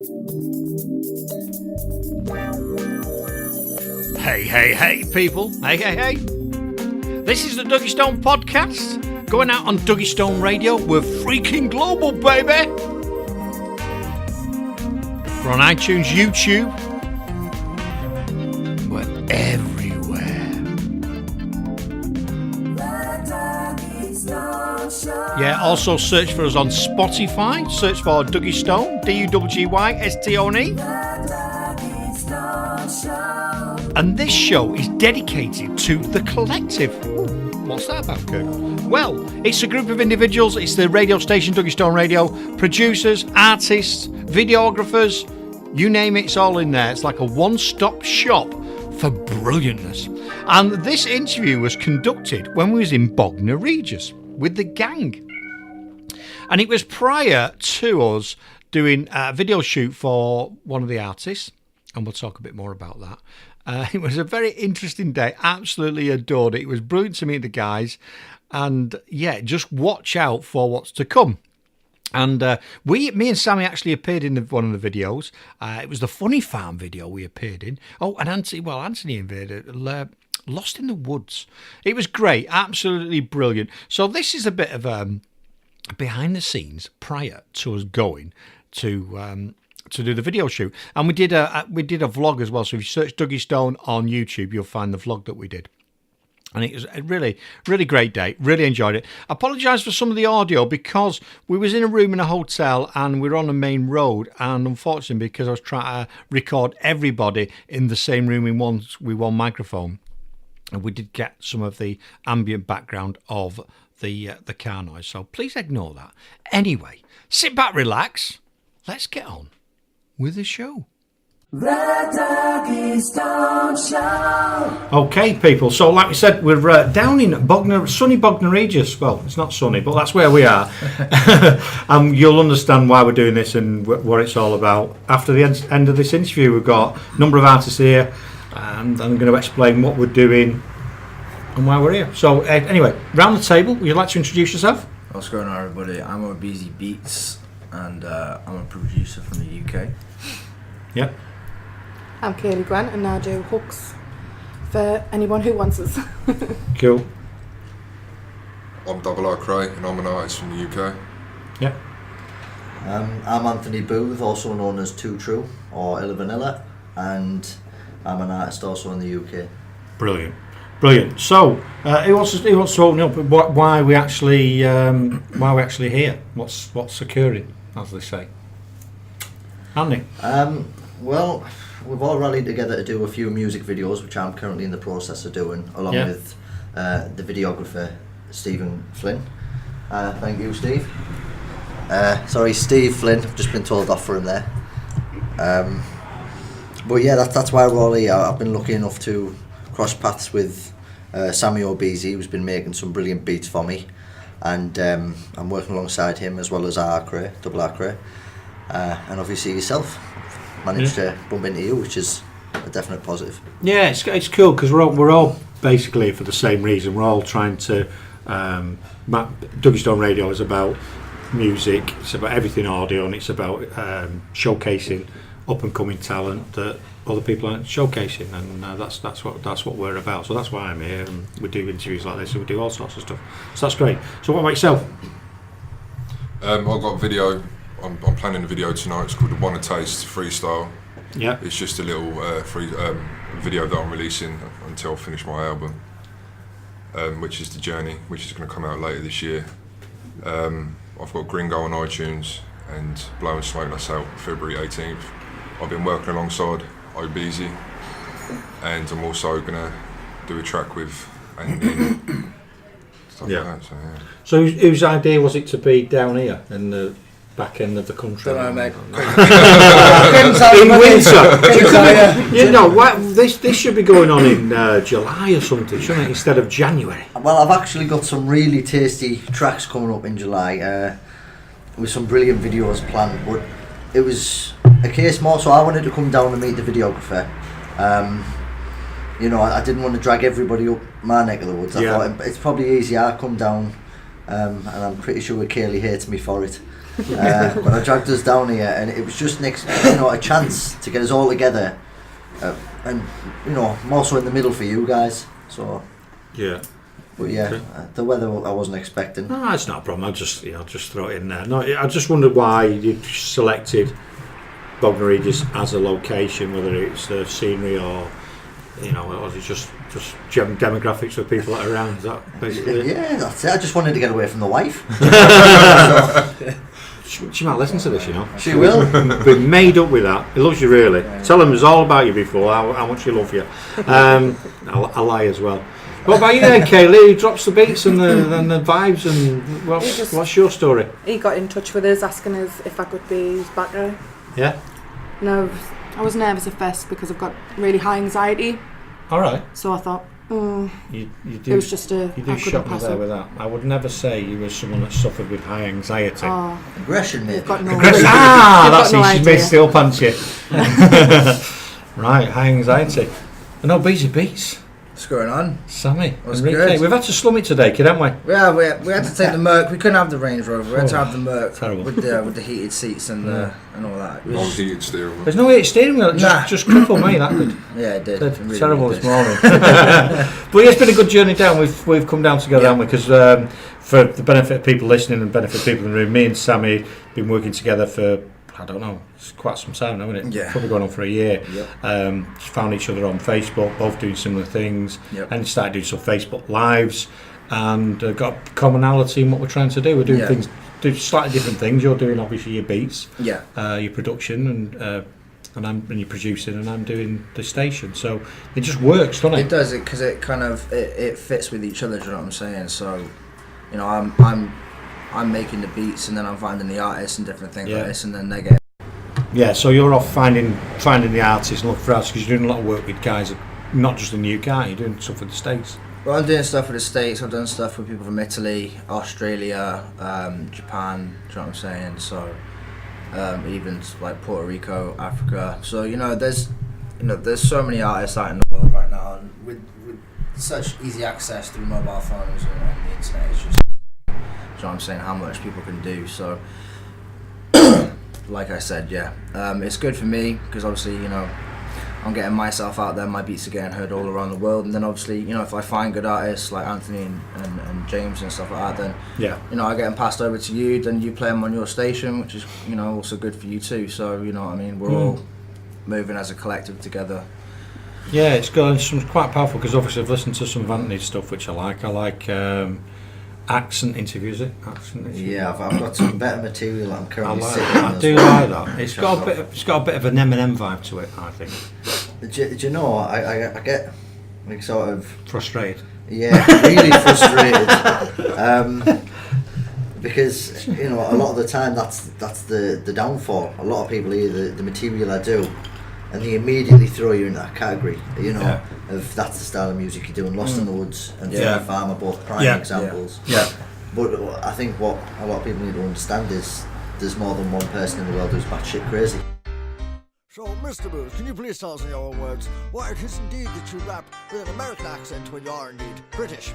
Hey, people. Hey. This is the Duggystone podcast, going out on Duggystone Radio. We're freaking global, baby. We're on iTunes, YouTube. We're everywhere. Yeah, also search for us on Spotify. Search for Duggystone, Duggystone. And this show is dedicated to the collective. What's that about, Kirk? Well, it's a group of individuals. It's the radio station, Duggystone Radio. Producers, artists, videographers, you name it, it's all in there. It's like a one-stop shop for brilliantness. And this interview was conducted when we was in Bognor Regis with the gang. And it was prior to us doing a video shoot for one of the artists. And we'll talk a bit more about that. It was a very interesting day. Absolutely adored it. It was brilliant to meet the guys. And yeah, just watch out for what's to come. And me and Sammy actually appeared in one of the videos. It was the Funny Farm video we appeared in. Oh, and Anthony invaded Lost in the Woods. It was great. Absolutely brilliant. So this is a bit of behind the scenes prior to us going to do the video shoot, and we did a vlog as well. So if you search Duggystone on YouTube, you'll find the vlog that we did, and it was a really great day. Really enjoyed it. Apologise for some of the audio because we was in a room in a hotel and we were on a main road, and unfortunately because I was trying to record everybody in the same room with one microphone, and we did get some of the ambient background of the car noise. So please ignore that. Anyway, sit back, relax. Let's get on with the show. The Duggystone Show. Okay, people. So, like we said, we're down in sunny Bognor Regis. Well, it's not sunny, but that's where we are. You'll understand why we're doing this and what it's all about. After the end of this interview, we've got a number of artists here, and I'm going to explain what we're doing and why we're here. So, anyway, round the table, would you like to introduce yourself? What's going on, everybody? I'm Obeze Beats, and I'm a producer from the UK. Yep. I'm Kayliegh, and I do hooks for anyone who wants us. Cool. I'm RRCray, and I'm an artist from the UK. Yep. I'm Anthony Booth, also known as Too True or Illa Vanilla, and I'm an artist also in the UK. Brilliant. So, who wants to open up why we actually here? What's occurring, as they say? Andy? Well, we've all rallied together to do a few music videos, which I'm currently in the process of doing, along with the videographer Stephen Flynn. Thank you, Steve. Steve Flynn. I've just been told off for him there. But yeah, that's why we're all here. I've been lucky enough to cross paths with Sammy Obeze, who's been making some brilliant beats for me, and I'm working alongside him as well as RRCray, and obviously yourself. Managed to bump into you, which is a definite positive. Yeah, it's cool because we're all basically for the same reason. We're all trying to Duggystone Radio is about music, it's about everything audio, and it's about showcasing up and coming talent that other people aren't showcasing, and that's what we're about. So that's why I'm here, and we do interviews like this, and we do all sorts of stuff. So that's great. So what about yourself? I've got a video. I'm planning a video tonight. It's called the Wanna Taste Freestyle. Yeah. It's just a little video that I'm releasing until I finish my album, which is The Journey, which is going to come out later this year. I've got Gringo on iTunes and Blow and Smoke, that's out February 18th. I've been working alongside Obeze, and I'm also going to do a track with Andy. Stuff like that, So whose idea was it to be down here in the back end of the country? Don't know, mate. In winter. This should be going on in July or something, shouldn't it, instead of January? Well, I've actually got some really tasty tracks coming up in July, with some brilliant videos planned, but it was a case more so I wanted to come down and meet the videographer. I didn't want to drag everybody up my neck of the woods. I thought it's probably easier I come down, and I'm pretty sure Kayliegh hates me for it. But I dragged us down here, and it was just a chance to get us all together, and more so in the middle for you guys. So Yeah. but yeah, the weather I wasn't expecting. No, it's not a problem. I'll just throw it in there. No, I just wondered why you selected Bognor just as a location, whether it's the scenery or or is it just demographics of people that are around. Is that basically it? Yeah, that's it. I just wanted to get away from the wife. She might listen to this, She will. Be made up with that. He loves you really. Tell him it's all about you before, how much he loves you. I lie as well. What about you then, Kayliegh? He drops the beats and the vibes, and what's your story? He got in touch with us asking us if I could be his backer. Yeah? No, I was nervous at first because I've got really high anxiety. All right. So I thought, You do, it was just you do shock me there with that. I would never say you were someone that suffered with high anxiety. Oh, Aggression, maybe. you've got no That's no it. She's made idea. steel punch you. Right, high anxiety. And Obeze beats. What's going on? Sammy, What's Enrique. good? We've had to slum it today, kid, haven't we? Yeah, we had to take the Merc. We couldn't have the Range Rover. We had to have the Merc Terrible. with the heated seats and all that. It was- Non-heated steering wheel. There's no heated steering wheel. Just crippled me. That did. yeah, it did. They're It really terrible did. this morning. But yeah, it's been a good journey down. We've come down together, haven't we? Because for the benefit of people listening and benefit of people in the room, me and Sammy been working together for, I don't know, it's quite some time, haven't it? Yeah. Probably going on for a year. Yep. Just found each other on Facebook, both doing similar things, Yep. and started doing some Facebook lives, and got commonality in what we're trying to do. We're doing things, do slightly different things. You're doing obviously your beats, Yeah. your production, and you're producing, and I'm doing the station. So it just works, doesn't it? It does it because it kind of it fits with each other. Do you know what I'm saying? So, I'm making the beats, and then I'm finding the artists and different things like this, and then they get. Yeah, so you're off finding the artists and looking for artists, because you're doing a lot of work with guys, not just in the UK. You're doing stuff with the States. Well, I'm doing stuff with the States. I've done stuff with people from Italy, Australia, Japan. Do you know what I'm saying? So, even like Puerto Rico, Africa. So there's so many artists out in the world right now, and with such easy access through mobile phones and the internet, it's just. Do you know what I'm saying? How much people can do. So, like I said, it's good for me because obviously I'm getting myself out there. My beats are getting heard all around the world, and then obviously if I find good artists like Anthony and James and stuff like that, then I get them passed over to you. Then you play them on your station, which is also good for you too. So what I mean, we're all moving as a collective together. Yeah, it's got some quite powerful, because obviously I've listened to some of Anthony's stuff, which I like. I like accent interviews. Yeah, I've got some better material I'm currently sitting on. I do like that. It's got a bit of an Eminem vibe to it, I think. Do you know, I get like sort of Frustrated. Yeah, really frustrated. Because a lot of the time that's the downfall. A lot of people hear the material I do, and they immediately throw you in that category. Of that's the style of music you're doing. Lost in the Woods and Fair Farm are both prime examples. Yeah. But I think what a lot of people need to understand is there's more than one person in the world who's batshit crazy. So, Mr. Booth, can you please tell us in your own words why it is indeed that you rap with an American accent when you are indeed British?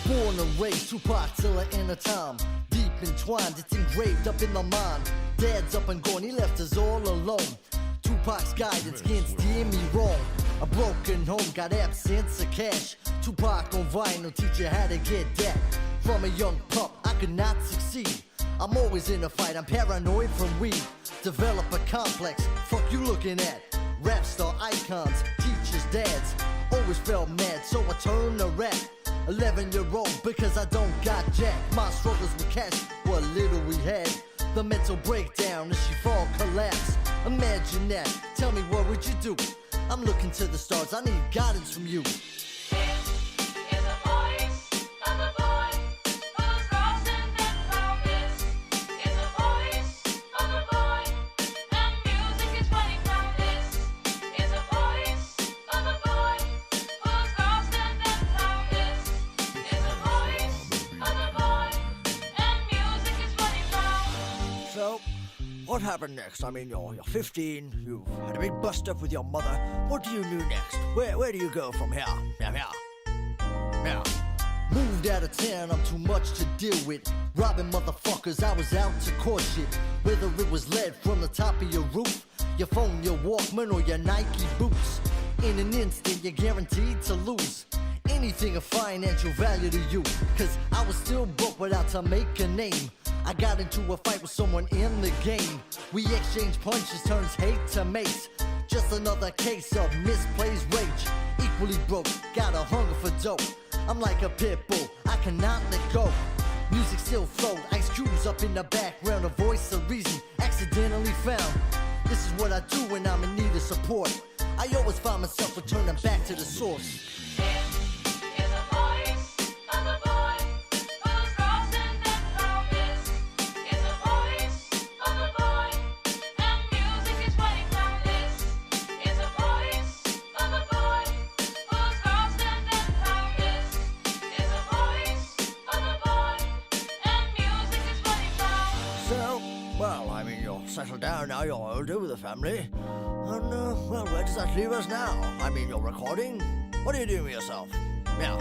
Born and raised, Tupac till the end of time. Deep entwined, it's engraved up in my mind. Dad's up and gone, he left us all alone. Tupac's guidance can't steer me wrong. A broken home, got absence of cash. Tupac on vinyl, teach you how to get that. From a young pup, I could not succeed. I'm always in a fight, I'm paranoid from weed. Develop a complex, fuck you looking at. Rap star icons, teachers, dads. Always felt mad, so I turned to rap. 11-year-old, because I don't got jack. My struggles with cash, what little we had. The mental breakdown as she fall collapse. Imagine that, tell me what would you do? I'm looking to the stars, I need guidance from you. So, what happened next? I mean, you're 15, you've had a big bust up with your mother. What do you do next? Where do you go from here? Now. Moved out of town, I'm too much to deal with. Robbing motherfuckers, I was out to cause shit. Whether it was lead from the top of your roof, your phone, your Walkman, or your Nike boots. In an instant, you're guaranteed to lose anything of financial value to you. Cause I was still broke without to make a name. I got into a fight with someone in the game. We exchanged punches, turns hate to mace. Just another case of misplaced rage. Equally broke, got a hunger for dope. I'm like a pit bull, I cannot let go. Music still flowed, ice cubes up in the background. A voice of reason, accidentally found. This is what I do when I'm in need of support. I always find myself returning back to the source. Settle down now, you're older with a family. And, well, where does that leave us now? I mean, you're recording? What are you doing with yourself? Yeah.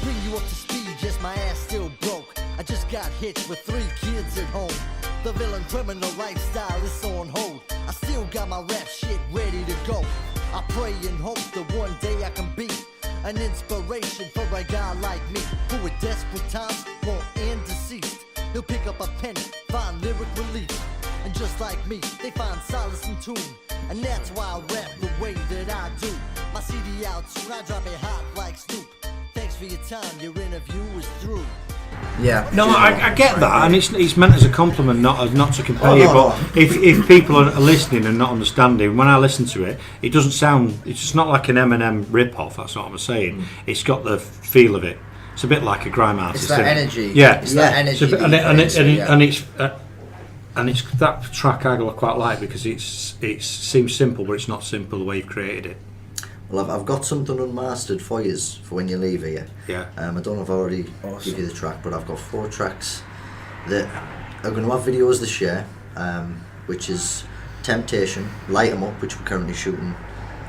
Bring you up to speed, yes, my ass still broke. I just got hitched with 3 kids at home. The villain criminal lifestyle is on hold. I still got my rap shit ready to go. I pray and hope that one day I can be an inspiration for a guy like me, who at desperate times won't end deceased. He'll pick up a pen, find lyric relief. And just like me, they find solace in tune. And that's why I rap the way that I do. My CD out soon, I drop it hot like Snoop. Thanks for your time, your interview is through. Yeah. No, I get that, and it's meant as a compliment, not to compare you. But if people are listening and not understanding, when I listen to it, it doesn't sound. It's not like an Eminem rip-off. That's what I'm saying. It's got the feel of it. It's a bit like a grime artist. It's that energy. Yeah, it's that energy. And it's that track I quite like because it seems simple, but it's not simple the way you've created it. Well, I've got something unmastered for you for when you leave here. Yeah. I don't know if I already give you the track, but I've got 4 tracks that are going to have videos this year, which is Temptation, Light 'Em Up, which we're currently shooting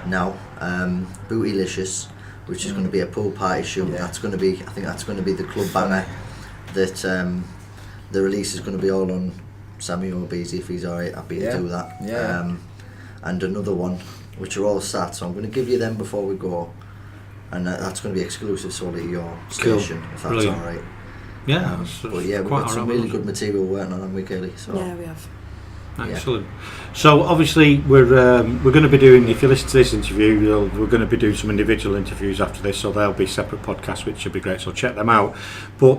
now, Bootylicious, which is going to be a pool party shoot. Yeah. I think that's going to be the club banger that the release is going to be all on Sammy Obeze, if he's alright, happy to do that. Yeah. And another one, which are all sat, so I'm going to give you them before we go, and that's going to be exclusive solely to your station, if that's alright. Yeah, but yeah, we've got some really good material working on them with Kayliegh. So. Yeah, we have. Excellent. So obviously we're going to be doing, if you listen to this interview, we're going to be doing some individual interviews after this, so there'll be separate podcasts, which should be great. So check them out. But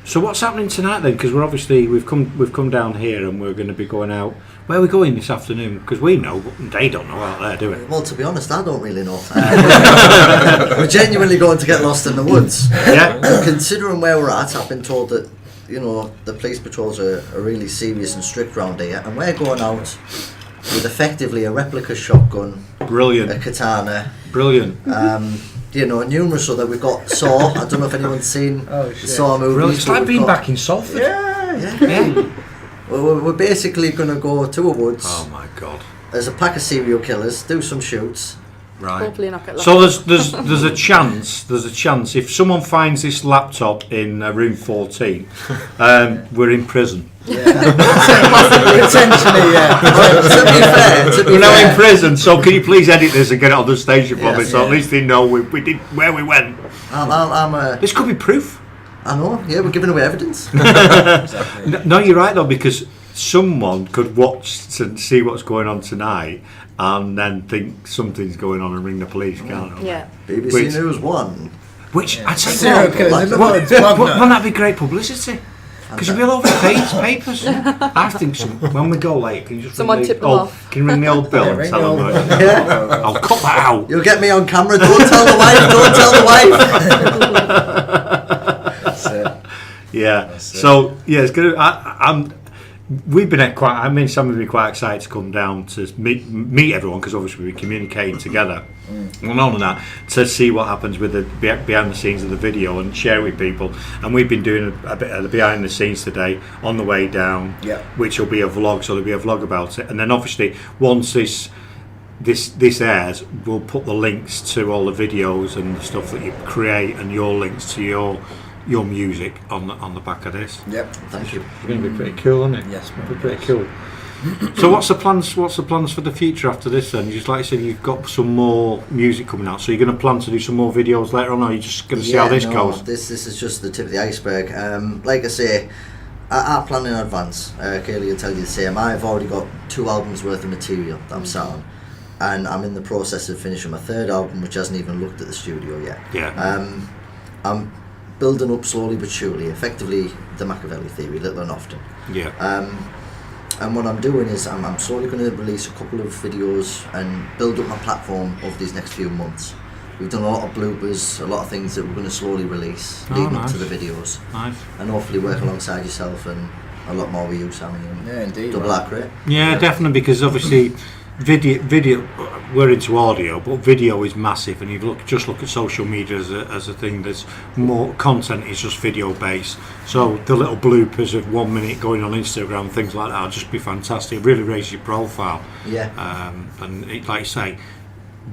so what's happening tonight then? Because we've come down here and we're going to be going out. Where are we going this afternoon? Because we know, but they don't know out there, do we? Well, to be honest, I don't really know. We're genuinely going to get lost in the woods. Yeah. Considering where we're at, I've been told that the police patrols are really serious and strict around here, and we're going out with effectively a replica shotgun, brilliant, a katana, brilliant. Numerous other. We've got Saw. I don't know if anyone's seen the Saw movie. Brilliant. It's like being back in Salford. Yeah. We're basically going to go to a woods. Oh my god! There's a pack of serial killers. Do some shoots. Right. Hopefully not get lost. So there's a chance if someone finds this laptop in room 14, we're in prison. Yeah. Potentially, yeah. To be we're now fair. in prison, so can you please edit this and get it on the station for me, so at least they know we did where we went. This could be proof. I know. Yeah, we're giving away evidence. Exactly. No, you're right though, because someone could watch to see what's going on tonight and then think something's going on and ring the police, can't they? Yeah. BBC News 1. Which I'd say, Serial killers. wouldn't that be great publicity? Because you'll be all over the papers. I think when we go late, can you just Someone tip them off. Can you ring the old bill and tell them? I'll cut that out. You'll get me on camera. Don't tell the wife. Don't tell the wife. That's it. Yeah. That's so yeah, it's good. We've been Sam have been quite excited to come down to meet everyone, because obviously we're communicating together. And on and that, to see what happens with the behind the scenes of the video and share it with people. And we've been doing a bit of the behind the scenes today on the way down, which will be a vlog. So there'll be a vlog about it. And then obviously once this airs, we'll put the links to all the videos and the stuff that you create and your links to your music on the back of this. Yep. Thank you. It's going to be pretty cool, isn't it? Yes, man. It'll be pretty cool. So what's the plans for the future after this then? Just like you said, you've got some more music coming out, so you're going to plan to do some more videos later on, or are you just going to see how this goes? This is just the tip of the iceberg. Like I say, I plan in advance. Kayliegh will tell you the same. I've already got 2 albums worth of material that I'm sat on, and I'm in the process of finishing my 3rd album, which hasn't even looked at the studio yet. Yeah. I'm building up slowly but surely, effectively the Machiavelli theory, little and often. Yeah. And what I'm doing is I'm slowly going to release a couple of videos and build up my platform over these next few months. We've done a lot of bloopers, a lot of things that we're going to slowly release leading up to the videos. Nice. And hopefully work alongside yourself and a lot more with you, Sammy. And Yeah, indeed. Double RRCray. Yeah, definitely, because obviously video we're into audio, but video is massive, and you look at social media as a thing. There's more content is just video based, so the little bloopers of 1 minute going on Instagram, things like that, will just be fantastic. It really raises your profile. Yeah. And it, like you say,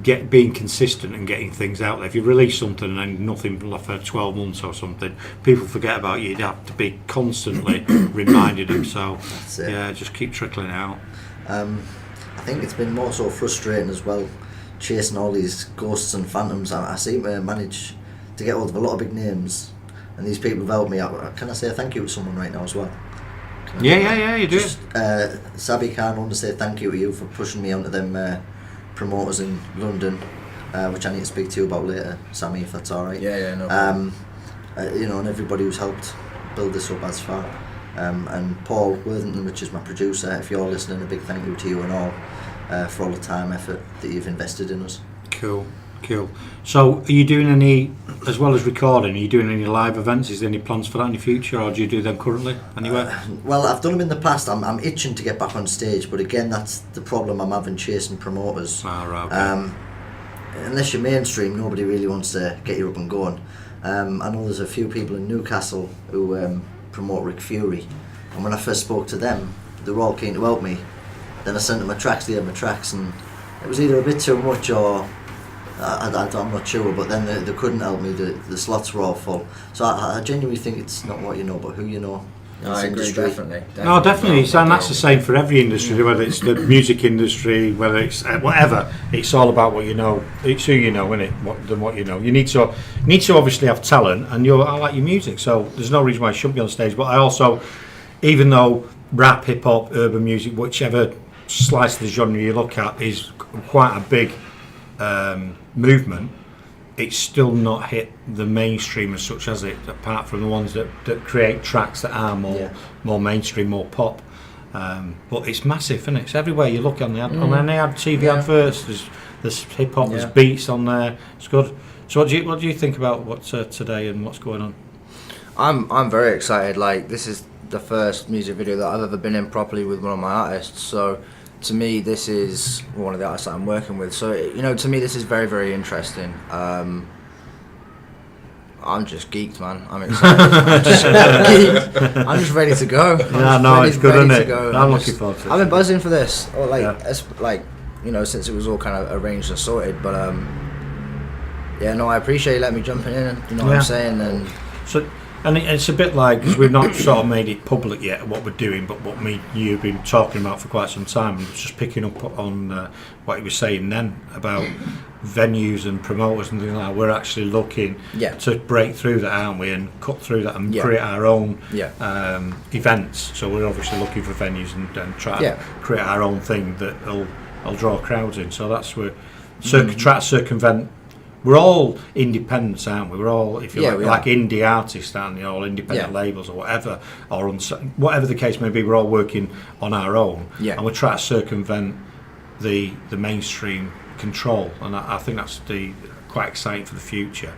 being consistent and getting things out there. If you release something and then nothing for 12 months or something, people forget about you. You have to be constantly reminding them. So yeah, just keep trickling it out. I think it's been more so frustrating as well, chasing all these ghosts and phantoms. I seem to manage to get hold of a lot of big names, and these people have helped me out. Can I say a thank you to someone right now as well? Yeah, you do. Just, Sabi Khan, I want to say thank you to you for pushing me onto them promoters in London, which I need to speak to you about later, Sammy, if that's alright. Yeah, no problem. And everybody who's helped build this up as far. And Paul Worthington, which is my producer, if you're listening, a big thank you to you and all for all the time, effort that you've invested in us. Cool. So are you doing any, as well as recording, are you doing any live events? Is there any plans for that in the future, or do you do them currently anywhere? Well, I've done them in the past. I'm itching to get back on stage, but again, that's the problem I'm having chasing promoters. Right, okay. Unless you're mainstream, nobody really wants to get you up and going. I know there's a few people in Newcastle who promote Rick Fury, and when I first spoke to them, they were all keen to help me. Then I sent them my tracks, and it was either a bit too much or I'm not sure, but then they couldn't help me. The slots were all full. So I genuinely think it's not what you know, but who you know. No, I agree, definitely. No, definitely, and that's the same for every industry, whether it's the music industry, whether it's whatever. It's all about what you know. It's who you know, isn't it? Than what you know. You need to obviously have talent, and I like your music, so there's no reason why I shouldn't be on stage. But I also, even though rap, hip hop, urban music, whichever slice of the genre you look at, is quite a big movement, it's still not hit the mainstream as such as it, apart from the ones that create tracks that are more mainstream, more pop. But it's massive, isn't it? It's everywhere you look on on any TV adverts. There's hip hop, there's beats on there. It's good. So what do you think about what's today and what's going on? I'm very excited. Like, this is the first music video that I've ever been in properly with one of my artists. So to me, this is one of the artists that I'm working with. So, to me, this is very, very interesting. I'm just geeked, man. I'm excited. I'm just ready to go. It's good, isn't it? I'm looking forward to it. I've been buzzing for this. Since it was all kind of arranged and sorted. But I appreciate you letting me jump in. You know what I'm saying? And it's a bit like, because we've not sort of made it public yet what we're doing, but what you've been talking about for quite some time, and just picking up on what you were saying then about venues and promoters and things like that. We're actually looking to break through that, aren't we, and cut through that and create our own events. So we're obviously looking for venues and try to create our own thing that'll draw crowds in. So that's where try to circumvent. We're all independents, aren't we? We're all, if you like indie artists, aren't they? All independent labels or whatever, or whatever the case may be. We're all working on our own, and we're trying to circumvent the mainstream control. And I think that's quite exciting for the future.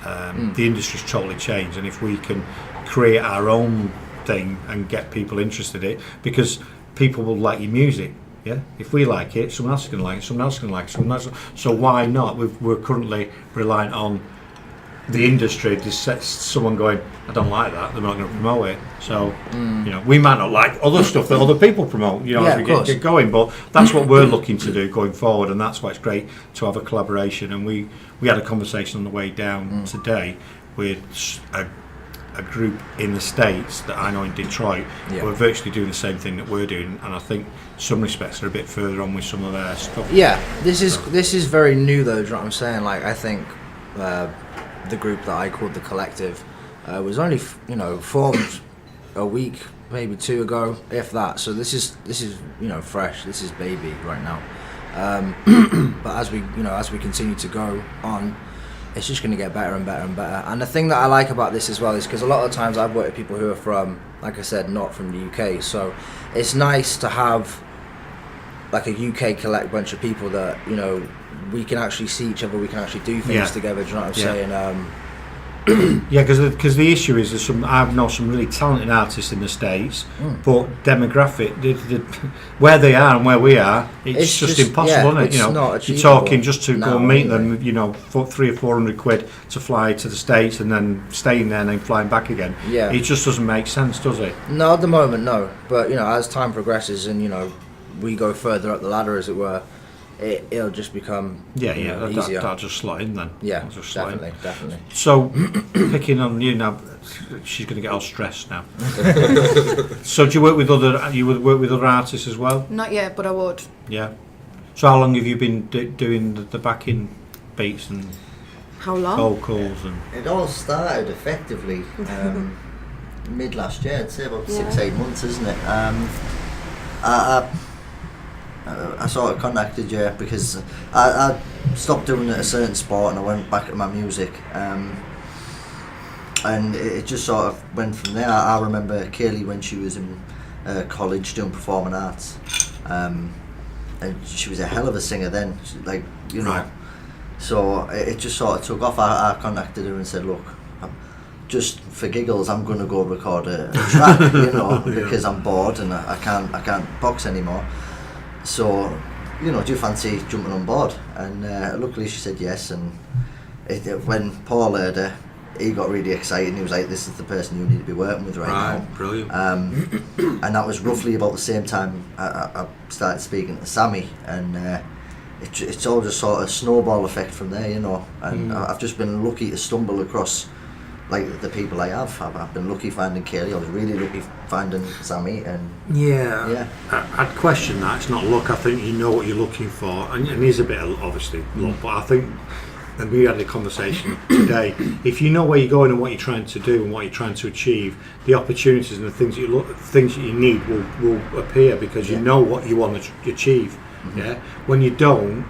The industry's totally changed, and if we can create our own thing and get people interested in it, because people will like your music. Yeah, if we like it, someone else is going to like it, someone else is going to like it, someone else. So why not? We're currently reliant on the industry, there's someone going, I don't like that, they're not going to promote it. So, we might not like other stuff that other people promote, as we get going, but that's what we're looking to do going forward, and that's why it's great to have a collaboration. And we had a conversation on the way down today with a group in the States that I know in Detroit who are virtually doing the same thing that we're doing, and I think some respects are a bit further on with some of their stuff. Yeah, this is very new though, do you know what I'm saying? Like, I think the group that I called the Collective was only formed a week, maybe 2 ago, if that. So this is fresh. This is baby right now. But as we continue to go on, it's just going to get better and better and better. And the thing that I like about this as well is because a lot of times I've worked with people who are from, like I said, not from the UK. So it's nice to have like a UK collect bunch of people that we can actually see each other, we can actually do things together. Do you know what I'm saying? Yeah, because the issue is I know some really talented artists in the States, but demographic, where they are and where we are, it's just impossible, isn't it? It's not you're talking just to go and meet anyway. them, for £300 or £400 to fly to the States and then staying there and then flying back again. Yeah, it just doesn't make sense, does it? No, at the moment, no. But as time progresses and we go further up the ladder, as it were, it'll just become easier. That'll just slot in then. Yeah, definitely. So, picking on you now, she's going to get all stressed now. So, do you work with other artists as well? Not yet, but I would. Yeah. So, how long have you been doing the backing beats and how long? vocals and? It all started effectively mid last year. I'd say about 6-8 months, isn't it? I sort of contacted you because I stopped doing a certain sport and I went back to my music, and it just sort of went from there. I remember Kayliegh when she was in college doing performing arts, and she was a hell of a singer then, Right. So it just sort of took off. I contacted her and said, look, just for giggles, I'm going to go record a track, because I'm bored and I can't box anymore. So, do you fancy jumping on board? And luckily she said yes, and when Paul heard her, he got really excited and he was like, this is the person you need to be working with right now. Brilliant. And that was roughly about the same time I started speaking to Sammy, and it's all just sort of snowball effect from there, and I've just been lucky to stumble across the people I have. I've been lucky finding Kayliegh. I was really lucky finding Sammy, and I'd question that. It's not luck. I think you know what you're looking for, and it is a bit of, obviously luck. But I think, and we had a conversation today. If you know where you're going and what you're trying to do and what you're trying to achieve, the opportunities and the things that you need will appear because you know what you want to achieve. Yeah. When you don't,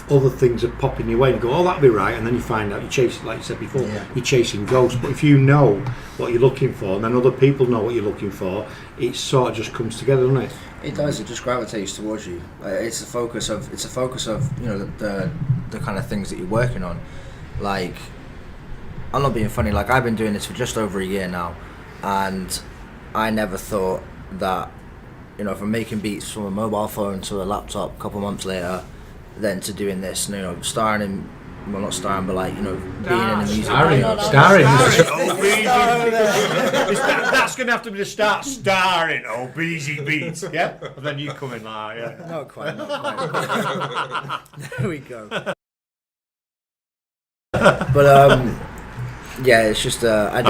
other things are popping your way and you go, oh, that'll be right, and then you find out you're chasing, like you said before, you're chasing ghosts. But if you know what you're looking for and then other people know what you're looking for, it sort of just comes together, doesn't it? It does. It just gravitates towards you. It's a focus of the kind of things that you're working on. Like, I'm not being funny. Like, I've been doing this for just over a year now, and I never thought that from making beats from a mobile phone to a laptop a couple months later, then to doing this, starring in, well, not starring, but being in the music video. Starring. That's going to have to be the start. Starring Obeze Beats, yeah? And then you come in Not quite. There we go. But it's just I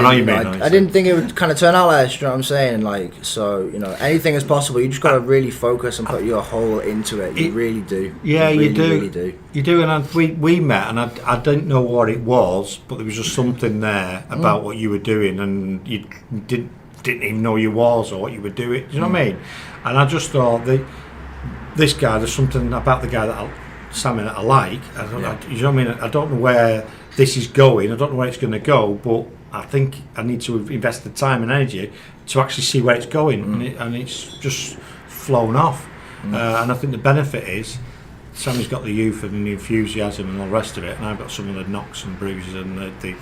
didn't think it would kind of turn out like this. You know what I'm saying? So anything is possible. You just got to really focus and put your whole into it. You really do. Yeah, you do. Really do. You do. And we met, and I didn't know what it was, but there was just something there about what you were doing, and you didn't even know you was or what you were doing. Do you know what I mean? And I just thought this guy. There's something about the guy that Sammy that I like. You know what I mean? I don't know where this is going. I don't know where it's going to go, but I think I need to invest the time and energy to actually see where it's going, and it's just flown off. And I think the benefit is Sammy's got the youth and the enthusiasm and all the rest of it, and I've got some of the knocks and bruises and the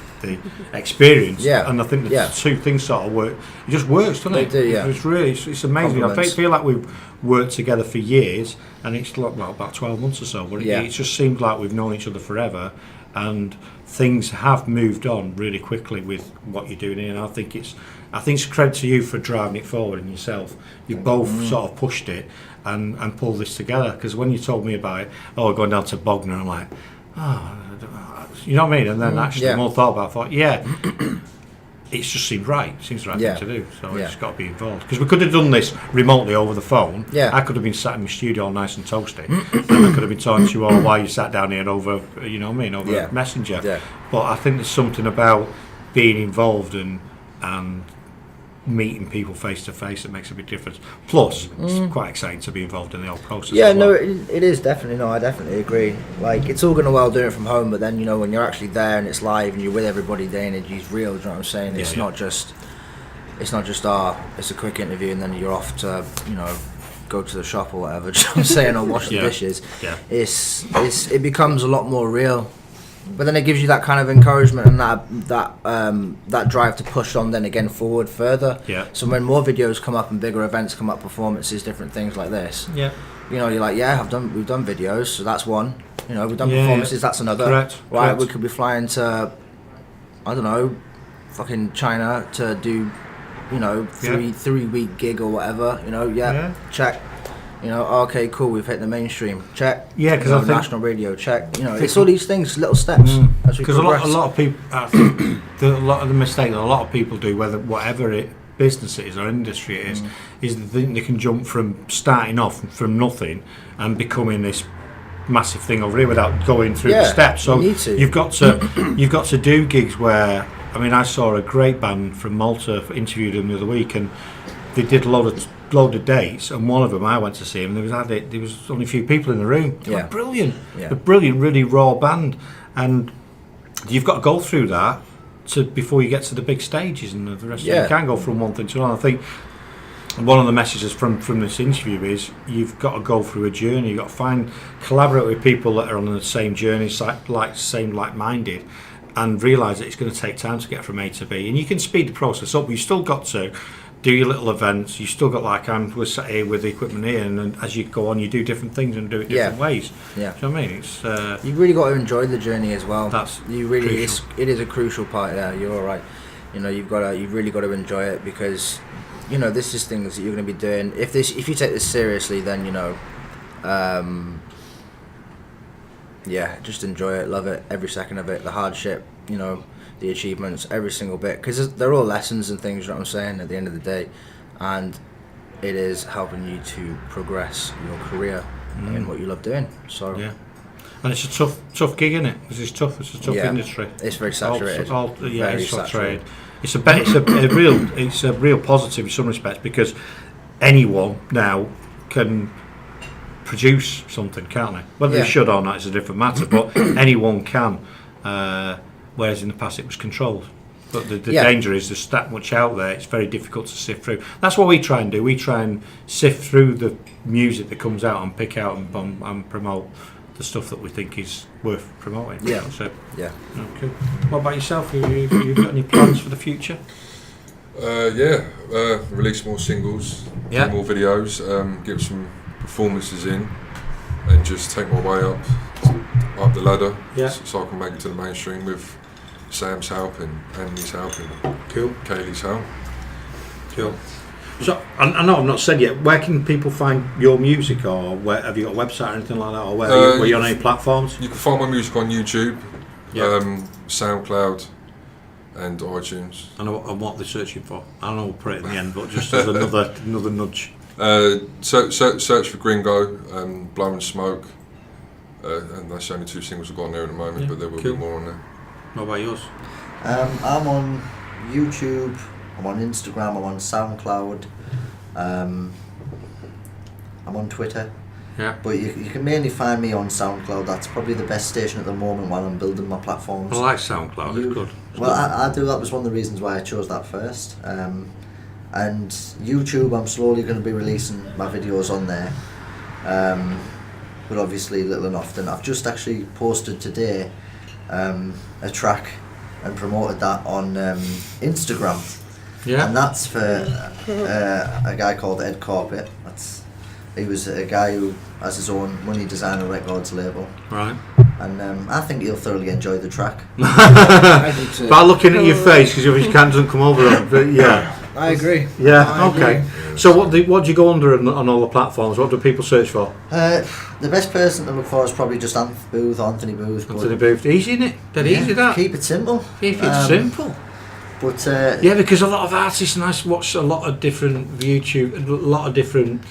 experience. And I think the two things sort of work. It just works, doesn't it? They do, yeah. It's amazing. I feel like we've worked together for years, and it's about 12 months or so, but it just seems like we've known each other forever. and things have moved on really quickly with what you're doing here. And I think it's credit to you for driving it forward and yourself. You both sort of pushed it and pulled this together. Because when you told me about it, going down to Bognor, I'm like, you know what I mean? And then actually more thought about it, I thought, it just seems right. It seems the right thing to do. So it's got to be involved. Because we could have done this remotely over the phone. Yeah. I could have been sat in my studio all nice and toasty. And I could have been talking to you all while you sat down here over, you know what I mean, over Messenger. Yeah. But I think there's something about being involved and meeting people face to face that makes a big difference. Plus, it's quite exciting to be involved in the whole process. Yeah, as well. no, it is definitely. No, I definitely agree. Like, it's all going well doing it from home, but then, you know, when you're actually there and it's live and you're with everybody, the energy's real. Do you know what I'm saying? It's not just it's a quick interview and then you're off to, you know, go to the shop or whatever. Do you know what I'm saying? Or wash the dishes. Yeah. It becomes a lot more real. But then it gives you that kind of encouragement and that drive to push on then again forward further. Yeah. So when more videos come up and bigger events come up, performances, different things like this. Yeah. You know, you're like, we've done videos, so that's one. You know, we've done performances, that's another. Correct. Right, Correct. we could be flying to, I don't know, fucking China to do, you know, three-week gig or whatever. You know, check. You know, okay, cool, we've hit the mainstream. Check. Yeah, because I think national radio. Check. You know, it's all these things, little steps. Because a lot of people, I think, a lot of the mistake that a lot of people do, whatever business it is or industry it is they think they can jump from starting off from nothing and becoming this massive thing over here without going through the steps. So you've got to do gigs where, I mean, I saw a great band from Malta, interviewed them the other week, and they did a load of dates, and one of them I went to see, and there was only a few people in the room. They were brilliant. A brilliant, really raw band, and you've got to go through that before you get to the big stages and the rest. You can't go from one thing to another. I think one of the messages from this interview is you've got to go through a journey. You've got to collaborate with people that are on the same journey, like-minded, and realise that it's going to take time to get from A to B. And you can speed the process up, but you've still got to do your little events. You still got, we're sat here with the equipment here, and as you go on, you do different things and do it different ways. Yeah. Do you know what I mean? It's you really got to enjoy the journey as well. Crucial. It is a crucial part. Yeah, you're all right. You know, you've really got to enjoy it, because, you know, this is things that you're going to be doing. If you take this seriously, then, you know, just enjoy it, love it, every second of it, the hardship, you know, the achievements, every single bit, because they're all lessons and things, you know what I'm saying, at the end of the day, and it is helping you to progress your career in what you love doing. So and it's a tough gig, isn't it? It's a tough industry. It's very saturated. It's saturated. It's a real positive in some respects, because anyone now can produce something, can't they? Whether they should or not is a different matter, but anyone can. Whereas in the past it was controlled. But the danger is there's that much out there, it's very difficult to sift through. That's what we try and do. We try and sift through the music that comes out and pick out and promote the stuff that we think is worth promoting. Yeah. So, yeah. Okay. What about yourself? Have you got any plans for the future? Release more singles, do more videos, get some performances in, and just take my way up the ladder, so I can make it to the mainstream with Sam's help and Andy's help and Kayligh's help. Cool. So I know I've not said yet, where can people find your music, or where have you got a website or anything like that, or where are you on any platforms? You can find my music on YouTube, SoundCloud and iTunes. I know what they're searching for. I know we'll put it in the end, but just as another nudge. Search for Gringo, Blowing Smoke, and that's the only two singles I've got on there at the moment, but there will be more on there. What about yours? I'm on YouTube, I'm on Instagram, I'm on SoundCloud, I'm on Twitter. Yeah. But you can mainly find me on SoundCloud. That's probably the best station at the moment while I'm building my platforms. I like SoundCloud, it's good. I do. That was one of the reasons why I chose that first. And YouTube, I'm slowly going to be releasing my videos on there. But obviously little and often. I've just actually posted today a track and promoted that on Instagram. Yeah. And that's for a guy called Ed Corpet. He was a guy who has his own Money Designer Records label. Right. and I think you'll thoroughly enjoy the track. I do too. By looking at your face, because your can doesn't come over it, but yeah. I agree. Yeah, I okay. agree. So what do you go under on all the platforms? What do people search for? The best person to look for is probably just Anthony Booth. Anthony Booth. Easy, isn't it? Dead easy, that. Keep it simple. Keep it simple. But yeah, because a lot of artists, and I watch a lot of different YouTube, a lot of different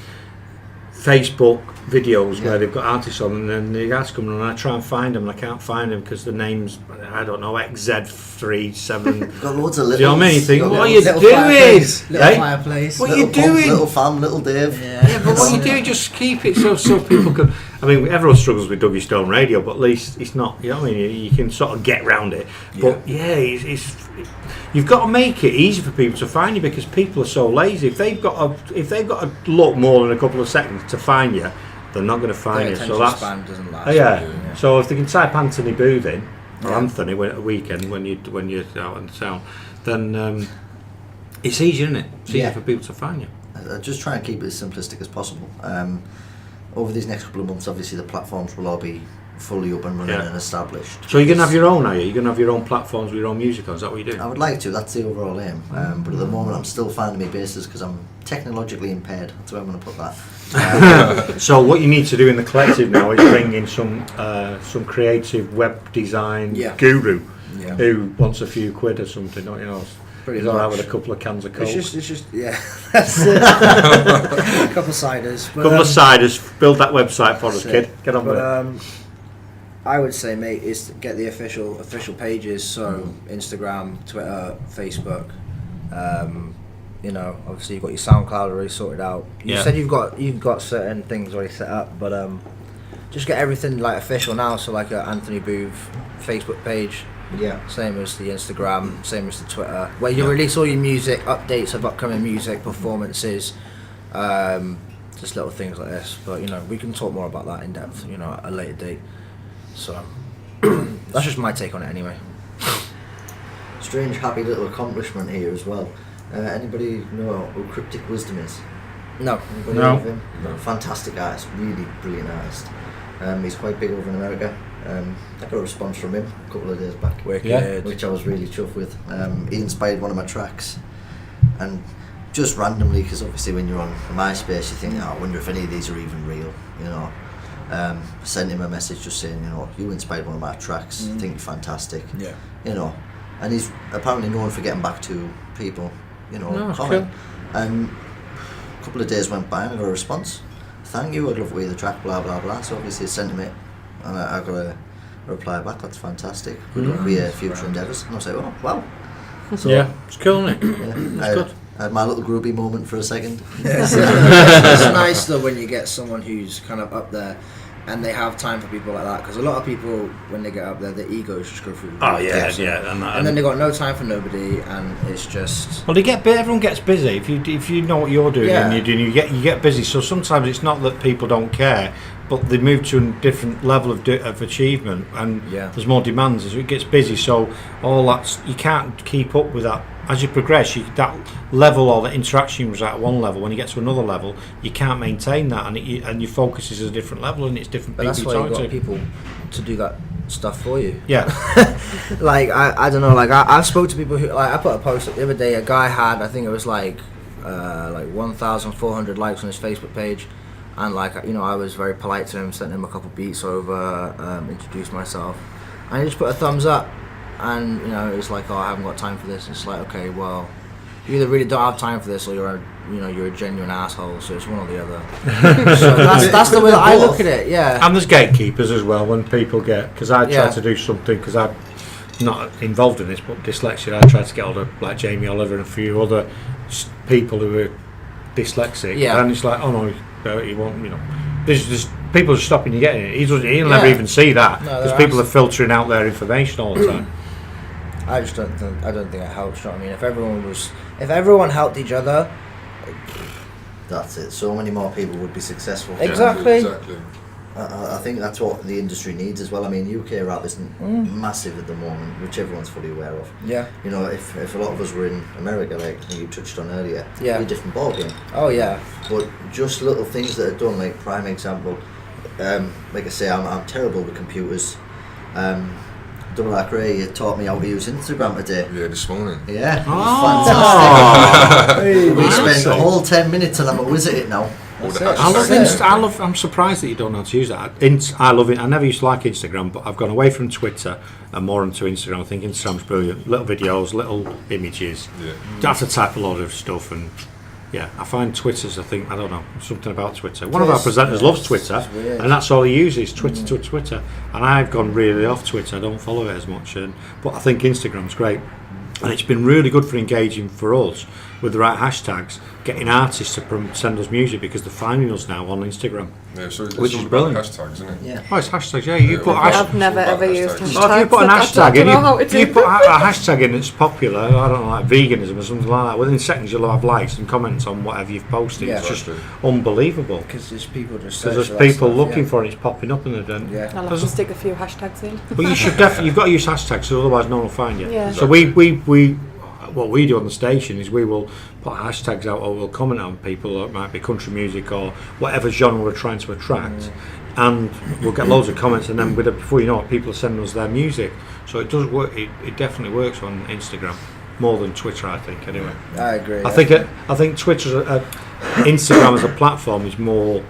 Facebook videos where they've got artists on, and then the artists come on, and I try and find them, and I can't find them because the names, I don't know, XZ37. got loads of little. Do you know what I mean? You think, what are you doing? Little fireplace. What are you doing? Little fam, little Dave. Yeah, but what you do, just keep it so people can. I mean, everyone struggles with Duggystone Radio, but at least it's not. You know what I mean? You can sort of get around it. But it's you've got to make it easy for people to find you, because people are so lazy. If they've got to look more than a couple of seconds to find you, they're not going to find you. So that's span doesn't last. yeah. So if they can type Anthony Booth in, or Anthony at a weekend when you're out in town, then it's easy, isn't it? It's easy for people to find you. I just try and keep it as simplistic as possible. Over these next couple of months, obviously the platforms will all be fully up and running and established. So you're going to have your own, are you? You're going to have your own platforms with your own music on? Is that what you do? I would like to. That's the overall aim. But at the moment, I'm still finding my bases because I'm technologically impaired. That's where I'm going to put that. So what you need to do in the collective now is bring in some creative web design guru who wants a few quid or something, don't you know? He's all right with a couple of cans of Coke. It's just that's it. A couple of ciders. Couple of ciders. Build that website for us, kid. Get on with it. I would say, mate, is to get the official pages. So Instagram, Twitter, Facebook. You know, obviously you've got your SoundCloud already sorted out. You said you've got certain things already set up, but just get everything like official now. So like a Anthony Booth Facebook page. Yeah. Same as the Instagram, same as the Twitter, where you release all your music, updates of upcoming music, performances, just little things like this. But you know, we can talk more about that in depth, you know, at a later date. So that's just my take on it, anyway. Strange, happy little accomplishment here as well. Anybody know who Cryptic Wisdom is? No. Anybody know of him? No. Fantastic artist, really brilliant artist. He's quite big over in America. I got a response from him a couple of days back, which I was really chuffed with. He inspired one of my tracks, and just randomly, because obviously when you're on MySpace you think, I wonder if any of these are even real, you know. Sent him a message just saying, you know, you inspired one of my tracks, I think you're fantastic, you know. And he's apparently known for getting back to people, you know, comment. Cool. And a couple of days went by and I got a response. Thank you, I'd love to hear the track, blah blah blah. So obviously I sent him it, and I got a reply back. That's fantastic. Good luck with your future endeavours. And I was like, oh wow. So, it's cool, isn't it? It's good. I had my little groupie moment for a second. It's nice though when you get someone who's kind of up there, and they have time for people like that, because a lot of people, when they get up there, their egos just go through. And then they got no time for nobody, and it's just. Well, everyone gets busy. If you know what you're doing and you're doing, you get busy. So sometimes it's not that people don't care, but they move to a different level of achievement, and there's more demands as it gets busy. So all that, you can't keep up with that. As you progress, that level or the interaction was at one level. When you get to another level, you can't maintain that, and your focus is at a different level, and it's different but people. That's why you've got people to do that stuff for you. Yeah. Like I don't know. Like I spoke to people who, like, I put a post up the other day. A guy had, I think it was like 1,400 likes on his Facebook page, and like, you know, I was very polite to him, sent him a couple beats over, introduced myself, and he just put a thumbs up. And you know, it's like, I haven't got time for this. It's like, okay, well, you either really don't have time for this, or you're a genuine asshole. So it's one or the other. So that's the way that I look at it. Yeah. And there's gatekeepers as well when people get, because I try to do something, because I'm not involved in this, but dyslexia. I try to get hold of like Jamie Oliver and a few other people who are dyslexic. Yeah. And it's like, oh no, he won't. You know, there's people are stopping you getting it. He'll never even see that, because people are filtering out their information all the time. I just don't think it helps. You know what I mean? If everyone helped each other, that's it. So many more people would be successful. Exactly. I think that's what the industry needs as well. I mean, UK rap isn't massive at the moment, which everyone's fully aware of. Yeah. You know, if a lot of us were in America, like you touched on earlier, it'd be a different ballgame. Oh yeah. But just little things that are done, like prime example, like I say, I'm terrible with computers. RRCray, you taught me how to use Instagram today. Yeah, this morning. Yeah, Oh. fantastic. We spent a whole 10 minutes and I'm a whiz at it now. All the I love hashtags. I'm surprised that you don't know how to use that. I love it. I never used to like Instagram, but I've gone away from Twitter and more onto Instagram. I think Instagram's brilliant. Little videos, little images. Yeah. Don't have to type a lot of stuff. And yeah, I find Twitter's, I don't know, something about Twitter. One of our presenters loves Twitter, and that's all he uses, Twitter to Twitter. And I've gone really off Twitter. I don't follow it as much. But I think Instagram's great. And it's been really good for engaging for us with the right hashtags, getting artists to send us music because they're finding us now on Instagram. Yeah, so it's Which all is about brilliant. hashtags, isn't it? Yeah. Oh, it's hashtags, yeah. You put I've never ever used hashtags. hashtags. Well, if you put an I hashtag don't know how to in, do you put that. a hashtag in that's popular, I don't know, like veganism or something like that, within seconds you'll have likes and comments on whatever you've posted. Yeah, It's just true. unbelievable. Because there's people just Because search there's for that people stuff, looking yeah. for it, it's popping up and they're done. Yeah. I'll have to stick a few hashtags in. But you should definitely, you've got to use hashtags, so otherwise no one will find you. Yeah. So what we do on the station is we will put hashtags out or we'll comment on people, or it might be country music or whatever genre we're trying to attract, and we'll get loads of comments, and then before you know it, people are sending us their music. So it does work. It definitely works on Instagram more than Twitter, I think. Anyway, I agree. I think Twitter, Instagram as a platform is more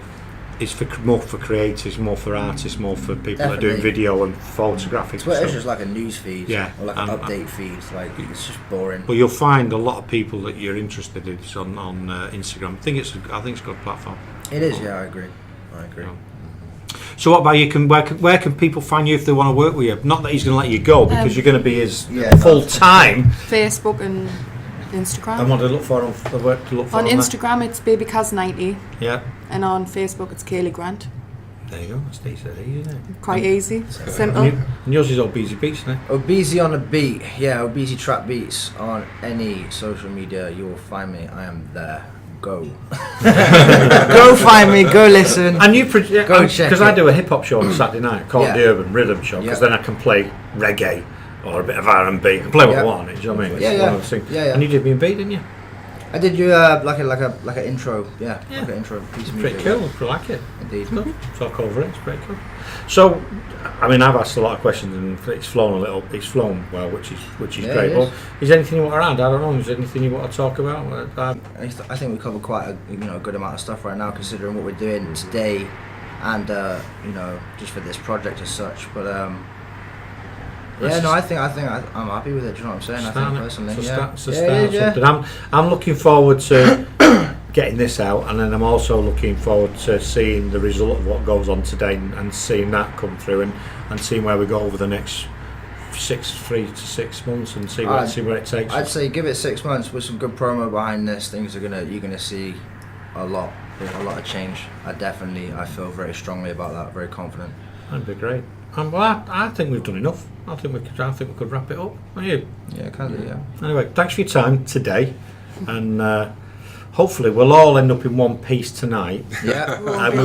for creatives, more for artists, more for people that are doing Definitely. video and photographic. Twitter's stuff. just like a news feed, Yeah, or like an and- update feed. Like it's just boring. But you'll find a lot of people that you're interested in on Instagram. I think it's a good platform. It is, yeah. I agree. Yeah. So what about you? Where can people find you if they want to work with you? Not that he's going to let you go because you're going to be his full time. Facebook and Instagram. And what to look for on On Instagram, it's BabyCaz90, Yeah. and on Facebook, it's Kayliegh Grant. There you go. That's decent, isn't it? Quite easy, simple. And yours is Obeze Beats, isn't it? Obeze on the beat, yeah. Obeze trap beats on any social media. You will find me. I am there. Go. Go find me. Go listen. And you Go check because I it. do a hip hop show on Saturday night called Yeah. the Urban Rhythm Show, because Yeah. then I can play reggae or a bit of R&B. I can play what I Yeah. want. Do you know what I mean? It's Yeah, one yeah. of those things. Yeah, yeah. And you did me a beat, didn't you? I did you like an intro, yeah, Yeah. like an intro piece of Pretty music. cool. I like it. Indeed. Talk over it. It's pretty cool. So, I mean, I've asked a lot of questions and it's flown a little. It's flown well, which is Yeah, great. it But is. is there anything you want to add? I don't know. Is there anything you want to talk about? I think we covered quite a good amount of stuff right now, considering what we're doing today, and just for this project as such. But I think I'm happy with it. Do you know what I'm saying? I think personally, I'm looking forward to getting this out, and then I'm also looking forward to seeing the result of what goes on today and seeing that come through and seeing where we go over the next 3 to 6 months and see where it takes I'd us. say give it 6 months with some good promo behind this. You're gonna see a lot of change. I feel very strongly about that. Very confident. That'd be great. I think we've done enough. I think we could wrap it up. Are you? Yeah, kind of. Yeah. Anyway, thanks for your time today, and hopefully we'll all end up in one piece tonight. Yeah. And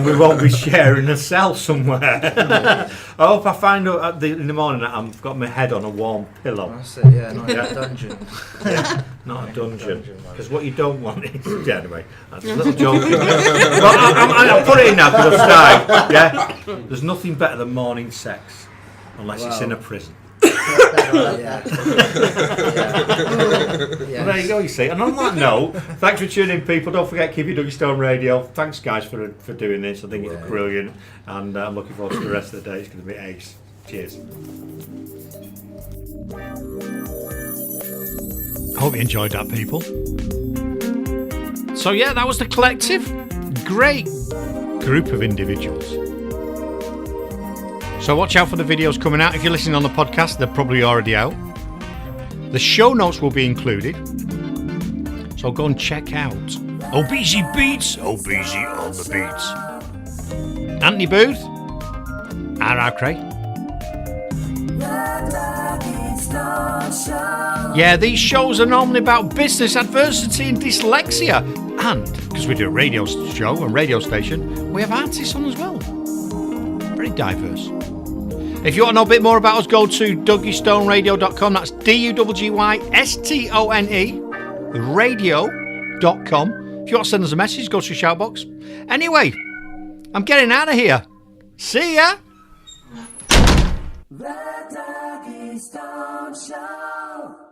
we won't be sharing a cell somewhere. I hope I find out in the morning that I've got my head on a warm pillow. That's it. Yeah, not in a dungeon. Not a dungeon. Because what you don't want is anyway. That's a little joke. I'll put it in now because I've started. Yeah. There's nothing better than morning sex, unless it's in a prison. Yeah. Well, there you go, you see. And on that note, thanks for tuning in, people. Don't forget, keep your Duggystone Radio. Thanks, guys, for doing this. I think it's brilliant. And I'm looking forward to the rest of the day. It's going to be ace. Cheers. I hope you enjoyed that, people. So, yeah, that was The Collective. Great group of individuals. So watch out for the videos coming out. If you're listening on the podcast, they're probably already out. The show notes will be included. So go and check out Obeze Beats, Obeze on the Beats. Anthony Booth, RRCray. Yeah, these shows are normally about business, adversity and dyslexia. And, because we do a radio show, a radio station, we have artists on as well. Very diverse. If you want to know a bit more about us, go to duggystoneradio.com. That's DUGGYSTONE radio.com. If you want to send us a message, go to the shoutbox. Anyway, I'm getting out of here. See ya. The Duggystone Show.